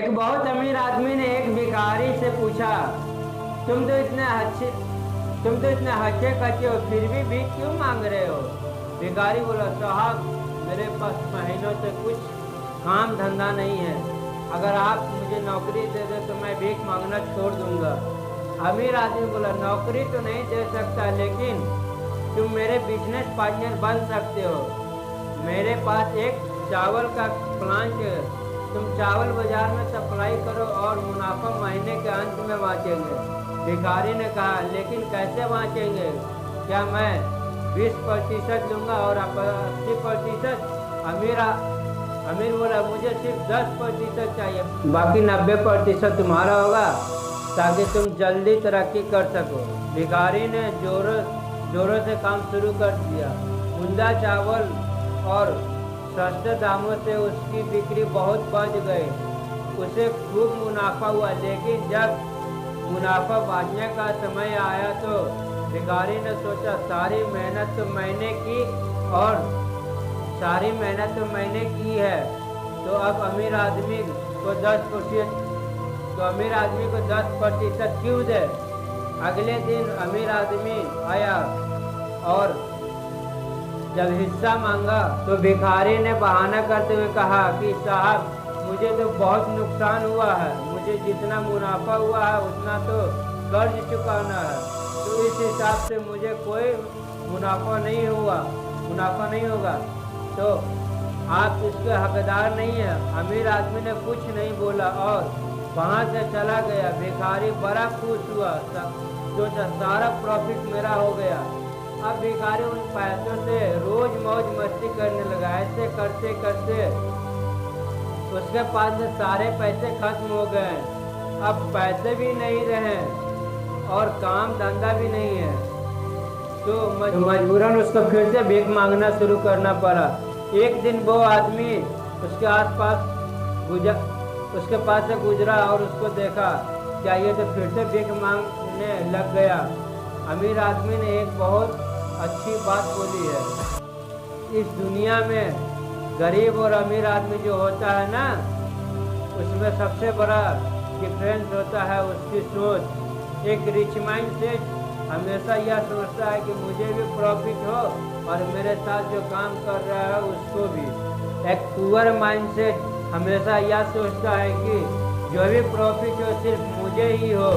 एक बहुत अमीर आदमी ने एक भिखारी से पूछा, तुम तो इतने अच्छे कच्चे हो, फिर भी भीख क्यों मांग रहे हो? भिखारी बोला, साहब मेरे पास महीनों से कुछ काम धंधा नहीं है, अगर आप मुझे नौकरी दे दे तो मैं भीख मांगना छोड़ दूंगा। अमीर आदमी बोला, नौकरी तो नहीं दे सकता, लेकिन तुम मेरे बिजनेस पार्टनर बन सकते हो। मेरे पास एक चावल का प्लांट है, तुम चावल बाजार में सप्लाई करो और मुनाफा महीने के अंत में बांटेंगे। भिखारी ने कहा, लेकिन कैसे बांटेंगे? क्या मैं 20% लूँगा और आप 80%? अमीर बोला, मुझे सिर्फ 10% चाहिए, बाकी 90% तुम्हारा होगा, ताकि तुम जल्दी तरक्की कर सको। भिखारी ने जोरों से काम शुरू कर दिया। उमदा चावल और सस्ते दामों से उसकी बिक्री बहुत बढ़ गई। उसे खूब मुनाफा हुआ, लेकिन जब मुनाफा बांटने का समय आया तो भिखारी ने सोचा, सारी मेहनत तो मैंने की है, तो अब अमीर आदमी को 10% क्यों दे? अगले दिन अमीर आदमी आया और जब हिस्सा मांगा तो भिखारी ने बहाना करते हुए कहा कि साहब मुझे तो बहुत नुकसान हुआ है, मुझे जितना मुनाफा हुआ है उतना तो कर्ज चुकाना है, तो इस हिसाब से मुझे कोई मुनाफा नहीं होगा, तो आप इसके हकदार नहीं है। अमीर आदमी ने कुछ नहीं बोला और वहाँ से चला गया। भिखारी बड़ा खुश हुआ, सोचा सारा प्रॉफिट मेरा हो गया। अब भिखारी उन पैसों से रोज मौज मस्ती करने लगा। ऐसे करते करते उसके पास में सारे पैसे खत्म हो गए। अब पैसे भी नहीं रहे और काम धंधा भी नहीं है, तो मजबूरन उसको फिर से भीख मांगना शुरू करना पड़ा। एक दिन वो आदमी उसके पास से गुजरा और उसको देखा, क्या ये तो फिर से भीख मांगने लग गया। अमीर आदमी ने एक बहुत अच्छी बात बोली है, इस दुनिया में गरीब और अमीर आदमी जो होता है ना, उसमें सबसे बड़ा डिफरेंस होता है उसकी सोच। एक रिच माइंड सेट हमेशा यह सोचता है कि मुझे भी प्रॉफिट हो और मेरे साथ जो काम कर रहा है उसको भी। एक पुअर माइंड सेट हमेशा यह सोचता है कि जो भी प्रॉफिट हो सिर्फ मुझे ही हो।